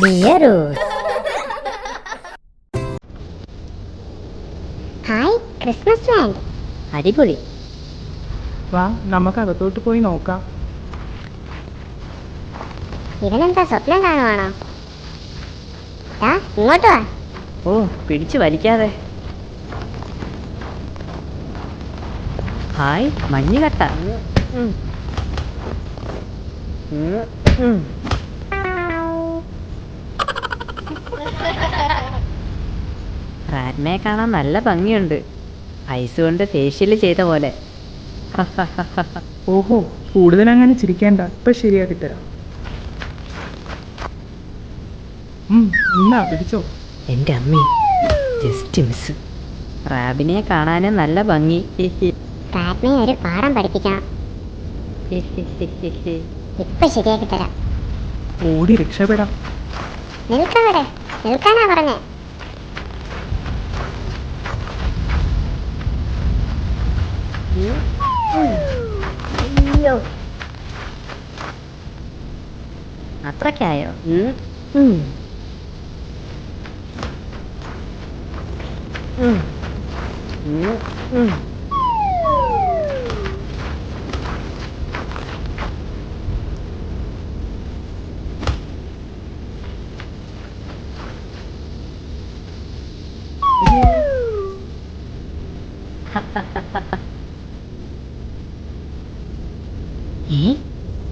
ബിയറൂസ്. Hi Christmas land. അടിപൊളി. വാ നമുക്ക് അകത്തോട്ട് പോയി നോക്കാം. ഇവനെന്താ സ്വപ്നം കാണുവാണോ? ഇങ്ങോട്ട് വാ. ഓ, പിടിച്ചു വലിക്കാതെ. ഹായ് മഞ്ഞുകട്ട. റാറ്റ്മയെ കാണാൻ നല്ല ഭംഗിയുണ്ട്. ഐസ് കൊണ്ട് ഫേഷ്യൽ ചെയ്ത പോലെ. ഓഹോ, കൂടുതൽ അങ്ങനെ ചിരിക്കേണ്ട, ഇപ്പൊ ശരിയാക്കി തരാം. എന്നാ പിടിച്ചോ. എൻ്റെ അമ്മേ, ജസ്റ്റ് മിസ്. റാബിനെ കാണാനും നല്ല ഭംഗി. റാറ്റ്മയെ ഒരു പാഠം പഠിപ്പിക്കണം. ഇപ്പൊ ശരിയാക്കി തരാം. ഓടി രക്ഷപ്പെടാം. നിൽക്കവിടെ, നിൽക്കാനാ പറഞ്ഞേ. അയ്യോ, അത്രക്കായോ?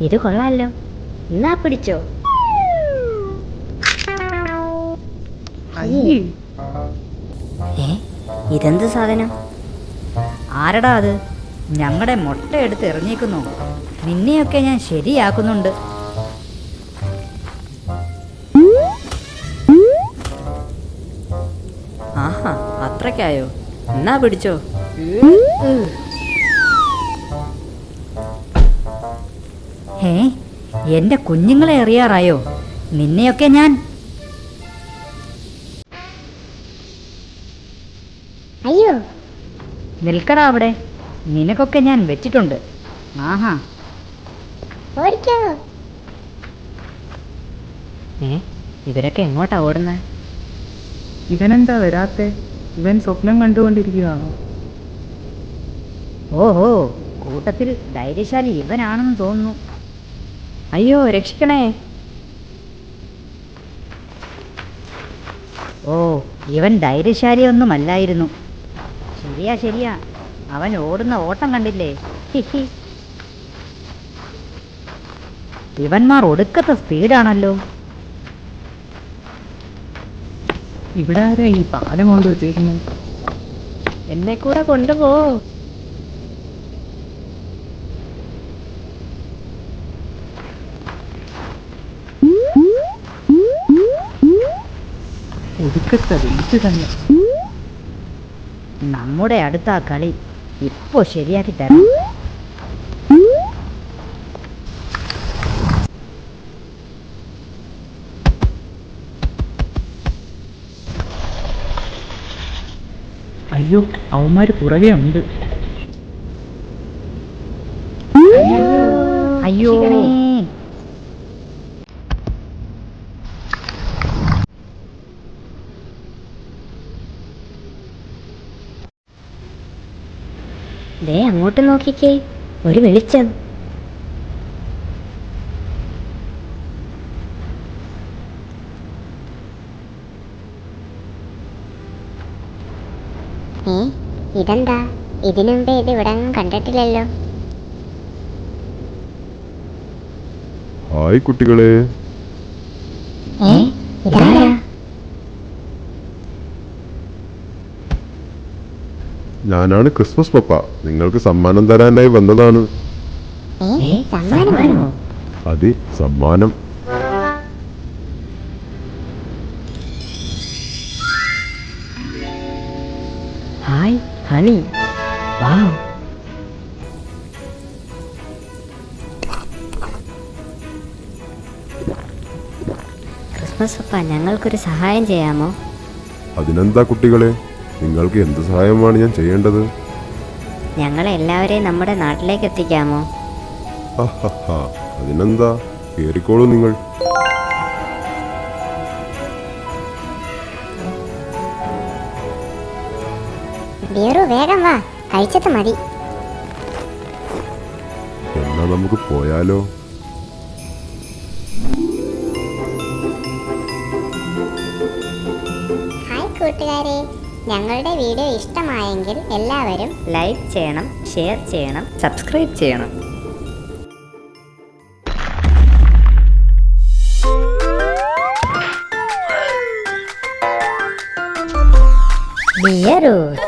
ഇത് കൊള്ളാലോ. എന്നാ പിടിച്ചോ. അയ്യേ, ഇതെന്ത് സാധനം? ആരടാ അത്? ഞങ്ങളുടെ മുട്ട എടുത്ത് എറിഞ്ഞേക്കുന്നു. നിന്നെയൊക്കെ ഞാൻ ശരിയാക്കുന്നുണ്ട്. ആഹാ, അത്രക്കായോ? എന്നാ പിടിച്ചോ. എന്റെ കുഞ്ഞുങ്ങളെ എറിയാറായോ? നിന്നെയൊക്കെ ഞാൻ. അയ്യോ, നിൽക്കടാ അവിടെ. നിനക്കൊക്കെ ഞാൻ വെച്ചിട്ടുണ്ട്. ആഹാ, ഓടിക്കോ. ഇവരൊക്കെ എങ്ങോട്ടാ ഓടുന്നത്? ഇവനെന്താ വരാത്തെ? ഇവൻ സ്വപ്നം കണ്ടുകൊണ്ടിരിക്കുകയാണോ? ഓഹോ, കൂട്ടത്തിൽ ധൈര്യശാലി ഇവനാണെന്ന് തോന്നുന്നു. അയ്യോ, രക്ഷിക്കണേ. ഓ, ഇവൻ ധൈര്യശാലിയൊന്നുമല്ലായിരുന്നു. ശരിയാ, അവൻ ഓടുന്ന ഓട്ടം കണ്ടില്ലേ? ഇവന്മാർ ഒടുക്കത്തെ സ്പീഡാണല്ലോ. ഇവിടെ ആരാ ഈ പാലം കൊണ്ട് വെച്ചേക്കുന്നത്? എന്നെ കൂടെ കൊണ്ടുപോ. ഒടുക്കത്തെ വെയിറ്റ് തന്നെ. നമ്മുടെ അടുത്ത കളി ഇപ്പോ ശരിയാക്കി തരാം. അയ്യോ, അവന്മാര് പുറകെ ഉണ്ട്. അയ്യോ, ദേ അങ്ങോട്ട് നോക്കിക്കേ, ഒരു വെളിച്ചം. ഇതെന്താ? ഇതിനു മുമ്പേ ഇത് ഇവിടെ കണ്ടിട്ടില്ലല്ലോ. ഹായ് കുട്ടികളെ. ഇതാരാ? ഞാനാണ് ക്രിസ്മസ് പപ്പ. നിങ്ങൾക്ക് സമ്മാനം തരാനായി വന്നതാണ്. സമ്മാനമാണോ? അതെ, സമ്മാനം. Hi honey. Wow. Christmas papa, ഞങ്ങൾക്കൊരു സഹായം ചെയ്യാമോ? അതിനെന്താ കുട്ടികളെ, നിങ്ങൾക്ക് എന്ത് സഹായമാണ് ഞാൻ ചെയ്യേണ്ടത്? ഞങ്ങളെ എല്ലാവരെയും നമ്മുടെ നാട്ടിലേക്ക് എത്തിക്കാമോ? അതിനെന്താ, കേറിക്കോളൂ നിങ്ങൾ. ബിയറു വേഗം വാ, കഴിച്ചിട്ട് മതി. എന്നാ നമുക്ക് പോയാലോ? ഹായ് കൂട്ടുകാരെ, ഞങ്ങളുടെ വീഡിയോ ഇഷ്ടമായെങ്കിൽ എല്ലാവരും ലൈക്ക് ചെയ്യണം, ഷെയർ ചെയ്യണം, സബ്സ്ക്രൈബ് ചെയ്യണം. ബിയറൂസ്.